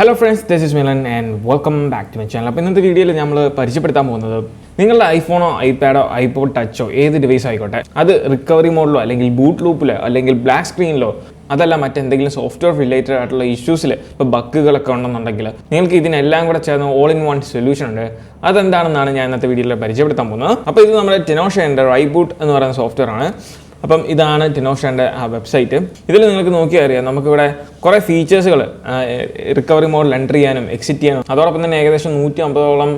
Hello friends, this is Milan and welcome back to my channel. അപ്പോൾ ഇന്നത്തെ വീഡിയോയിൽ നമ്മൾ പരിചയപ്പെടുത്താൻ പോകുന്നത് നിങ്ങളുടെ ഐഫോണോ ഐപാഡോ ഐപോഡ് ടച്ചോ ഏത് ഡിവൈസ് ആയിക്കോട്ടെ അത് റിക്കവറി മോഡിലോ അല്ലെങ്കിൽ ബൂട്ട് ലൂപ്പിലോ അല്ലെങ്കിൽ ബ്ലാക്ക് സ്ക്രീനിലോ അതല്ല മറ്റെന്തെങ്കിലും സോഫ്റ്റ്വെയർ റിലേറ്റഡ് ആയിട്ടുള്ള ഇഷ്യൂസിൽ ഇപ്പോൾ ബഗ്ഗുകളൊക്കെ ഉണ്ടെന്നുണ്ടെങ്കിൽ നിങ്ങൾക്ക് ഇതിനെല്ലാം കൂടെ ചേർന്ന് ഓൾ ഇൻ വൺ സൊല്യൂഷൻ ഉണ്ട്. അതെന്താണെന്നാണ് ഞാൻ ഇന്നത്തെ വീഡിയോയിൽ പരിചയപ്പെടുത്താൻ പോകുന്നത്. അപ്പോൾ ഇത് നമ്മുടെ ടെനോഷൻ്റെ റൈബൂട്ട് എന്ന് പറയുന്ന സോഫ്റ്റ്വെയർ ആണ്. അപ്പം ഇതാണ് ടെനോഷൻ്റെ ആ വെബ്സൈറ്റ്. ഇതിൽ നിങ്ങൾക്ക് നോക്കിയാൽ അറിയാം നമുക്കിവിടെ കുറേ ഫീച്ചേഴ്സുകൾ റിക്കവറി മോഡിൽ എൻ്റർ ചെയ്യാനും എക്സിറ്റ് ചെയ്യാനും അതോടൊപ്പം തന്നെ ഏകദേശം 150ഓളം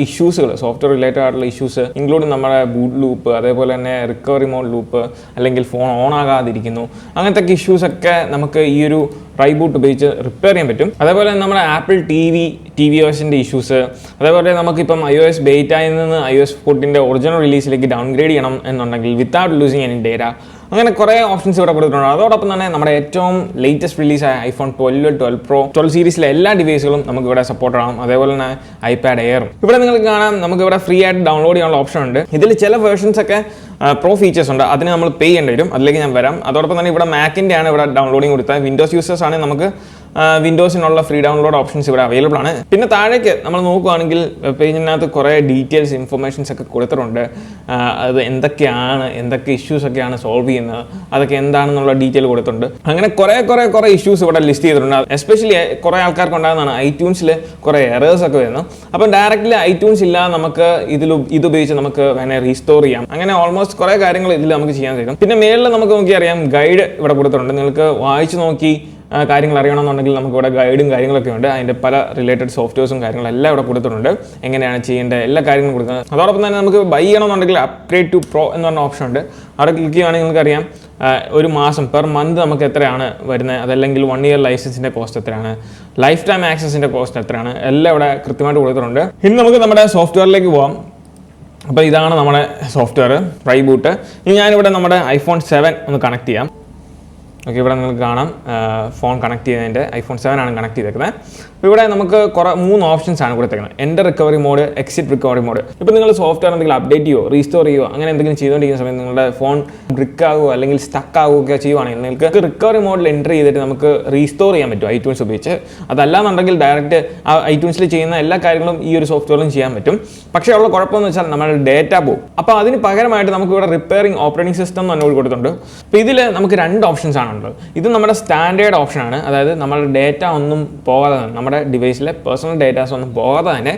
ഇഷ്യൂസുകൾ സോഫ്റ്റ്വെയർ റിലേറ്റഡ് ആയിട്ടുള്ള ഇഷ്യൂസ് ഇൻക്ലൂഡിങ് നമ്മുടെ ബൂട്ട് ലൂപ്പ് അതേപോലെ തന്നെ റിക്കവറി മോഡ് ലൂപ്പ് അല്ലെങ്കിൽ ഫോൺ ഓൺ ആകാതിരിക്കുന്നു അങ്ങനത്തെ ഇഷ്യൂസൊക്കെ നമുക്ക് ഈ ഒരു റൈബൂട്ട് ഉപയോഗിച്ച് റിപ്പയർ ചെയ്യാൻ പറ്റും. അതേപോലെ നമ്മുടെ ആപ്പിൾ tvOSൻ്റെ ഇഷ്യൂസ് അതേപോലെ നമുക്കിപ്പം iOS ബേറ്റായിൽ നിന്ന് iOS 14ൻ്റെ ഒറിജിനൽ റിലീസിലേക്ക് ഡൗൺഗ്രേഡ് ചെയ്യണം എന്നുണ്ടെങ്കിൽ വിത്തൗട്ട് ലൂസിങ് എനി ഡേറ്റ അങ്ങനെ കുറേ ഓപ്ഷൻസ് ഇവിടെ കൊടുത്തിട്ടുണ്ട്. അതോടൊപ്പം തന്നെ നമ്മുടെ ഏറ്റവും ലേറ്റസ്റ്റ് റിലീസായ ഐഫോൺ 12, 12 Pro, 12 സീരീസിലെ എല്ലാ ഡിവൈസുകളും നമുക്ക് ഇവിടെ സപ്പോർട്ട് ആവും. അതേപോലെ തന്നെ ഐപാഡ് എയറും ഇവിടെ നിങ്ങൾക്ക് കാണാം. നമുക്ക് ഇവിടെ ഫ്രീ ആയിട്ട് ഡൗൺലോഡ് ചെയ്യാനുള്ള ഓപ്ഷൻ ഉണ്ട്. ഇതിൽ ചില വേർഷൻസ് ഒക്കെ പ്രോ ഫീച്ചേഴ്സ് ഉണ്ട്, അതിന് നമ്മൾ പേ ചെയ്യേണ്ടി വരും. അതിലേക്ക് ഞാൻ വരാം. അതോടൊപ്പം തന്നെ ഇവിടെ മാക്കിൻ്റെ ആണ് ഇവിടെ ഡൗൺലോഡിങ് കൊടുത്തത്. വിൻഡോസ് യൂസേഴ്സ് ആണെങ്കിൽ നമുക്ക് വിൻഡോസിനുള്ള ഫ്രീ ഡൗൺലോഡ് ഓപ്ഷൻസ് ഇവിടെ അവൈലബിൾ ആണ്. പിന്നെ താഴേക്ക് നമ്മൾ നോക്കുകയാണെങ്കിൽ വെബ് പേജിനകത്ത് കുറേ ഡീറ്റെയിൽസ് ഇൻഫർമേഷൻസ് ഒക്കെ കൊടുത്തിട്ടുണ്ട്. അത് എന്തൊക്കെ ഇഷ്യൂസ് ഒക്കെയാണ് സോൾവ് ചെയ്യുന്നത് അതൊക്കെ എന്താണെന്നുള്ള ഡീറ്റെയിൽ കൊടുത്തിട്ടുണ്ട്. അങ്ങനെ കുറേ ഇഷ്യൂസ് ഇവിടെ ലിസ്റ്റ് ചെയ്തിട്ടുണ്ട്. എസ്പെഷ്യലി കുറേ ആൾക്കാർക്ക് ഉണ്ടാകുന്നതാണ് ഐട്യൂൺസിൽ കുറേ എറേഴ്സ് ഒക്കെ വരുന്നത്. അപ്പം ഡയറക്റ്റ്ലി ഐട്യൂൺസ് ഇല്ലാതെ നമുക്ക് ഇതുപയോഗിച്ച് നമുക്ക് വേണേൽ റീസ്റ്റോർ ചെയ്യാം. അങ്ങനെ ഓൾമോസ്റ്റ് കുറേ കാര്യങ്ങൾ ഇതിൽ നമുക്ക് ചെയ്യാൻ കഴിയും. പിന്നെ മേളിൽ നമുക്ക് നോക്കി അറിയാം ഗൈഡ് ഇവിടെ കൊടുത്തിട്ടുണ്ട്. നിങ്ങൾക്ക് വായിച്ച് നോക്കി കാര്യങ്ങൾ അറിയണമെന്നുണ്ടെങ്കിൽ നമുക്ക് ഇവിടെ ഗൈഡും കാര്യങ്ങളൊക്കെ ഉണ്ട്. അതിൻ്റെ പല റിലേറ്റഡ് സോഫ്റ്റ്വെയർസും കാര്യങ്ങളെല്ലാം ഇവിടെ കൊടുത്തിട്ടുണ്ട്. എങ്ങനെയാണ് ചെയ്യേണ്ടത് എല്ലാ കാര്യങ്ങളും കൊടുക്കുന്നത്. അതോടൊപ്പം തന്നെ നമുക്ക് ബൈ ചെയ്യണമെന്നുണ്ടെങ്കിൽ അപ്ഗ്രേഡ് ടു പ്രോ എന്ന് പറഞ്ഞ ഓപ്ഷൻ ഉണ്ട്. അവിടെ ക്ലിക്ക് ചെയ്യുകയാണെങ്കിൽ നിങ്ങൾക്കറിയാം ഒരു മാസം പെർ മന്ത് നമുക്ക് എത്രയാണ് വരുന്നത്, അതല്ലെങ്കിൽ 1 ഇയർ ലൈസൻസിൻ്റെ കോസ്റ്റ് എത്രയാണ്, ലൈഫ് ടൈം ആക്സസിൻ്റെ കോസ്റ്റ് എത്രയാണ്, എല്ലാം ഇവിടെ കൃത്യമായിട്ട് കൊടുത്തിട്ടുണ്ട്. ഇനി നമുക്ക് നമ്മുടെ സോഫ്റ്റ്വെയറിലേക്ക് പോകാം. അപ്പോൾ ഇതാണ് നമ്മുടെ സോഫ്റ്റ്വെയർ റൈബൂട്ട്. ഇനി ഞാനിവിടെ നമ്മുടെ iPhone 7 ഒന്ന് കണക്ട് ചെയ്യാം. ഓക്കെ, ഇവിടെ നിങ്ങൾക്ക് കാണാം ഫോൺ കണക്ട് ചെയ്യുന്നതിൻ്റെ iPhone 7 ആണ് കണക്ട് ചെയ്തേക്കുന്നത്. അപ്പോൾ ഇവിടെ നമുക്ക് 3 ഓപ്ഷൻസ് ആണ് കൊടുത്തേക്കുന്നത്. Enter recovery mode, exit recovery mode. ഇപ്പോൾ നിങ്ങൾ സോഫ്റ്റ്വെയർ എന്തെങ്കിലും അപ്ഡേറ്റ് ചെയ്യുമോ റീസ്റ്റോർ ചെയ്യുമോ അങ്ങനെ എന്തെങ്കിലും ചെയ്തുകൊണ്ടിരിക്കുന്ന സമയത്ത് നിങ്ങളുടെ ഫോൺ ബ്രിക്ക് ആകുമോ അല്ലെങ്കിൽ സ്റ്റക്ക് ആകുകയൊക്കെ ചെയ്യുവാണെങ്കിൽ നിങ്ങൾക്ക് റിക്കവറി മോഡിൽ എൻ്റർ ചെയ്തിട്ട് നമുക്ക് റീസ്റ്റോർ ചെയ്യാൻ പറ്റും ഐട്യൂൺസ് ഉപയോഗിച്ച്. അതല്ലാന്നുണ്ടെങ്കിൽ ഡയറക്റ്റ് ആ ഐട്യൂൺസിൽ ചെയ്യുന്ന എല്ലാ കാര്യങ്ങളും ഈ ഒരു സോഫ്റ്റ്വെയറിലും ചെയ്യാൻ പറ്റും. പക്ഷേ ഉള്ള കുഴപ്പമെന്ന് വെച്ചാൽ നമ്മുടെ ഡേറ്റ പോകും. അപ്പോൾ അതിന് പകരമായിട്ട് നമുക്ക് ഇവിടെ റിപ്പയറിംഗ് ഓപ്പറേറ്റിംഗ് സിസ്റ്റം എന്ന് പറഞ്ഞുകൊണ്ട് കൊടുത്തിട്ടുണ്ട്. അപ്പോൾ ഇതിൽ നമുക്ക് 2 ഓപ്ഷൻസ് ആണ്. ഇത് നമ്മുടെ സ്റ്റാൻഡേർഡ് ഓപ്ഷനാണ്. അതായത് നമ്മുടെ ഡേറ്റ ഒന്നും പോകാതെ തന്നെ നമ്മുടെ ഡിവൈസിലെ പേഴ്സണൽ ഡേറ്റാസ് ഒന്നും പോകാതെ തന്നെ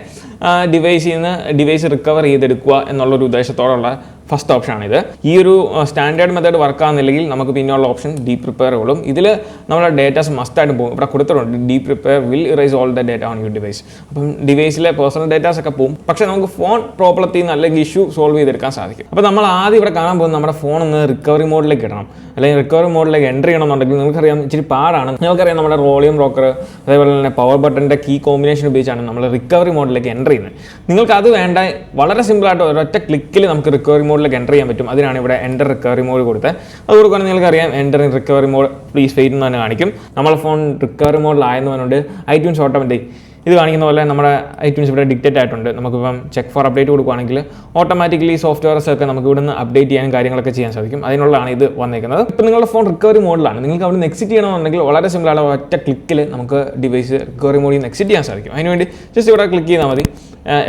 ഡിവൈസ് റിക്കവർ ചെയ്തെടുക്കുക എന്നുള്ളൊരു ഉദ്ദേശത്തോടുള്ള ഫസ്റ്റ് ഓപ്ഷനാണിത്. ഈ ഒരു സ്റ്റാൻഡേർഡ് മെത്തേഡ് വർക്ക് ആകുന്നില്ലെങ്കിൽ നമുക്ക് പിന്നെയുള്ള ഓപ്ഷൻ ഡീപ് റിപ്പയർ ഉള്ളൂ. ഇതിൽ നമ്മുടെ ഡേറ്റാസ് മസ്റ്റായിട്ട് പോകും. ഇവിടെ കൊടുത്തിട്ടുണ്ട് deep repair will erase all the data on your device. അപ്പം ഡിവൈസിലെ പേഴ്സണൽ ഡേറ്റാസ് ഒക്കെ പോകും. പക്ഷേ നമുക്ക് ഫോൺ പ്രോബ്ലത്തിൽ നിന്ന് അല്ലെങ്കിൽ ഇഷ്യൂ സോൾവ് ചെയ്തെടുക്കാൻ സാധിക്കും. അപ്പോൾ നമ്മൾ ആദ്യം ഇവിടെ കാണാൻ പോകുന്നത് നമ്മുടെ ഫോൺ ഒന്ന് റിക്കവറി മോഡിലേക്ക് ഇടണം അല്ലെങ്കിൽ റിക്കവറി മോഡിലേക്ക് എൻ്റർ ചെയ്യണമെന്നുണ്ടെങ്കിൽ നിങ്ങൾക്കറിയാം ഇച്ചിരി പാടാണ്. നിങ്ങൾക്കറിയാം നമ്മുടെ വോളിയം റോക്കർ അതേപോലെ തന്നെ പവർ ബട്ടൻ്റെ കീ കോമ്പിനേഷൻ ഉപയോഗിച്ചാണ് നമ്മൾ റിക്കവറി മോഡിലേക്ക് എൻ്റർ ചെയ്യുന്നത്. നിങ്ങൾക്ക് അത് വേണ്ട വളരെ സിമ്പിളായിട്ട് ഒരൊറ്റ ക്ലിക്കിൽ നമുക്ക് റിക്കവറി മോഡിലേക്ക് എൻ്റർ ചെയ്യാൻ പറ്റും. അതിനാണ് ഇവിടെ എൻ്റർ റിക്കവറി മോഡ് കൊടുത്തത്. അത് കൊടുക്കുകയാണെങ്കിൽ നിങ്ങൾക്കറിയാം enter in recovery mode please wait എന്ന് തന്നെ കാണിക്കും. നമ്മുടെ ഫോൺ റിക്കവറി മോഡിലായെന്ന് പറഞ്ഞുകൊണ്ട് ഐട്യൂൺസ് ഓട്ടോമാറ്റിക് ഇത് കാണിക്കുന്ന പോലെ നമ്മുടെ ഐട്യൂൺസ് ഇവിടെ ഡിക്റ്റേറ്റ് ആയിട്ടുണ്ട്. നമുക്കിപ്പം ചെക്ക് ഫോർ അപ്ഡേറ്റ് കൊടുക്കുകയാണെങ്കിൽ ഓട്ടോമാറ്റിക്കലി സോഫ്റ്റ്വെയർസ് ഒക്കെ നമുക്ക് ഇവിടുന്ന് അപ്ഡേറ്റ് ചെയ്യാനും കാര്യങ്ങളൊക്കെ ചെയ്യാൻ സാധിക്കും. അതിനുള്ളതാണ് ഇത് വന്നിരിക്കുന്നത്. ഇപ്പോൾ നിങ്ങളുടെ ഫോൺ റിക്കവറി മോഡിലാണ്. നിങ്ങൾക്ക് അവിടെ നിന്ന് എക്സിറ്റ് ചെയ്യണമെന്നുണ്ടെങ്കിൽ വളരെ സിമ്പിളാണ്. ഒറ്റ ക്ലിക്കിൽ നമുക്ക് ഡിവൈസ് റിക്കവറി മോഡിൽ നിന്ന് എക്സിറ്റ് ചെയ്യാൻ സാധിക്കും. അതിനുവേണ്ടി ജസ്റ്റ് ഇവിടെ ക്ലിക്ക് ചെയ്താൽ മതി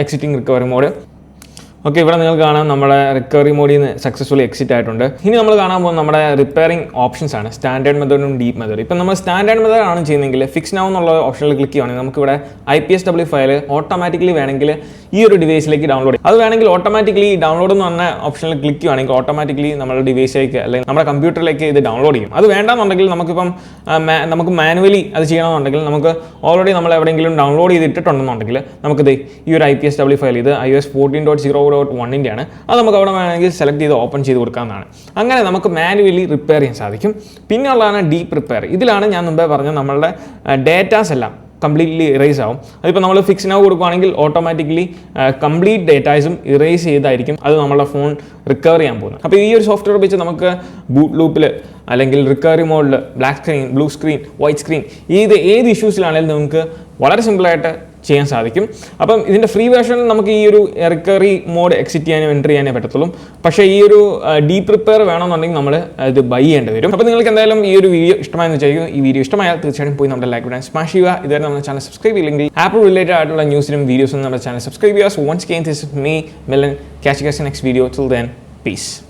എക്സിറ്റിംഗ് റിക്കവറി മോഡ്. ഓക്കെ, ഇവിടെ നിങ്ങൾക്ക് കാണാം നമ്മുടെ റിക്കവറി മോഡിൽ നിന്ന് സക്സസ്ഫുള്ളി എക്സിറ്റ് ആയിട്ടുണ്ട്. ഇനി നമ്മൾ കാണാൻ പോകുന്നത് നമ്മുടെ റിപ്പയറിംഗ് ഓപ്ഷൻസ് ആണ്, സ്റ്റാൻഡേർഡ് മെത്തേഡും ഡീപ്പ് മെത്തേഡ്. ഇപ്പം നമ്മൾ സ്റ്റാൻഡേർഡ് മെത്തേഡ് ആണ് ചെയ്യുന്നതെങ്കിൽ ഫിക്സ് നൗ എന്നുള്ള ഓപ്ഷനിൽ ക്ലിക്ക് ചെയ്യുകയാണെങ്കിൽ നമുക്കിവിടെ IPSW ഫയൽ ഓട്ടോമാറ്റിക്കലി വേണമെങ്കിൽ ഈ ഒരു ഡിവൈസിലേക്ക് ഡൗൺലോഡ് ചെയ്യും. അത് വേണമെങ്കിൽ ഓട്ടോമാറ്റിക്കലി ഡൗൺലോഡ് എന്ന് പറഞ്ഞ ഓപ്ഷനിൽ ക്ലിക്ക് ചെയ്യുകയാണെങ്കിൽ ഓട്ടോമാറ്റിക്കലി നമ്മുടെ ഡിവൈസിലേക്ക് അല്ലെങ്കിൽ നമ്മുടെ കമ്പ്യൂട്ടറിലേക്ക് ഇത് ഡൗൺലോഡ് ചെയ്യും. അത് വേണ്ടാന്നുണ്ടെങ്കിൽ നമുക്ക് മാനുവലി അത് ചെയ്യണമെന്നുണ്ടെങ്കിൽ നമുക്ക് ഓൾറെഡി നമ്മൾ എവിടെയെങ്കിലും ഡൗൺലോഡ് ചെയ്തിട്ടുണ്ടെന്നുണ്ടെങ്കിൽ നമുക്കിത് ഈ ഒരു IPSW ഫയൽ ഇത് iOS 14.0.1 ആണ്. അത് നമുക്ക് അവിടെ വേണമെങ്കിൽ സെലക്ട് ചെയ്ത് ഓപ്പൺ ചെയ്ത് കൊടുക്കാവുന്നതാണ്. അങ്ങനെ നമുക്ക് മാനുവലി റിപ്പയർ ചെയ്യാൻ സാധിക്കും. പിന്നെ ഉള്ളതാണ് ഡീപ്പ് റിപ്പയർ. ഇതിലാണ് ഞാൻ മുമ്പേ പറഞ്ഞ നമ്മളുടെ ഡേറ്റാസ് എല്ലാം കംപ്ലീറ്റ്ലി ഇറേസ് ആവും. അതിപ്പോൾ നമ്മൾ ഫിക്സ് നൗ കൊടുക്കുകയാണെങ്കിൽ ഓട്ടോമാറ്റിക്കലി കംപ്ലീറ്റ് ഡേറ്റാസും ഇറേസ് ചെയ്തായിരിക്കും അത് നമ്മുടെ ഫോൺ റിക്കവർ ചെയ്യാൻ പോകുന്നത്. അപ്പോൾ ഈ ഒരു സോഫ്റ്റ്വെയർ വെച്ച് നമുക്ക് ബൂട്ട് ലൂപ്പിൽ അല്ലെങ്കിൽ റിക്കവറി മോഡിൽ black screen, blue screen, white screen ഏത് ഇഷ്യൂസിലാണെങ്കിലും നമുക്ക് വളരെ സിമ്പിളായിട്ട് ചെയ്യാൻ സാധിക്കും. അപ്പം ഇതിൻ്റെ ഫ്രീ വേർഷനിൽ നമുക്ക് ഈ ഒരു റിക്കവറി മോഡ് എക്സിറ്റ് ചെയ്യാനും എൻ്റർ ചെയ്യാനേ പറ്റത്തുള്ളൂ. പക്ഷേ ഈ ഒരു ഡീ പ്രിപ്പയർ വേണമെന്നുണ്ടെങ്കിൽ നമ്മൾ ഇത് ബൈ ചെയ്യേണ്ടി വരും. അപ്പോൾ നിങ്ങൾക്ക് എന്തായാലും ഈ ഒരു വീഡിയോ ഇഷ്ടമായെന്ന് വിചാരിക്കുന്നു. ഈ വീഡിയോ ഇഷ്ടമായാൽ തീർച്ചയായും പോയി നമ്മുടെ ലൈക്ക് ബട്ടൺ സ്മാഷ് ചെയ്യുക. ഇതുവരെ നമ്മുടെ ചാനൽ സബ്സ്ക്രൈബ് ചെയ്യില്ലെങ്കിൽ ആപ്പിൾ റിലേറ്റഡ് ആയിട്ടുള്ള ന്യൂസിനും വീഡിയോസും നമ്മുടെ ചാനൽ സബ്സ്ക്രൈബ് ചെയ്യുക. So once again this is me Milan. Catch you guys in the next video. Till then, peace.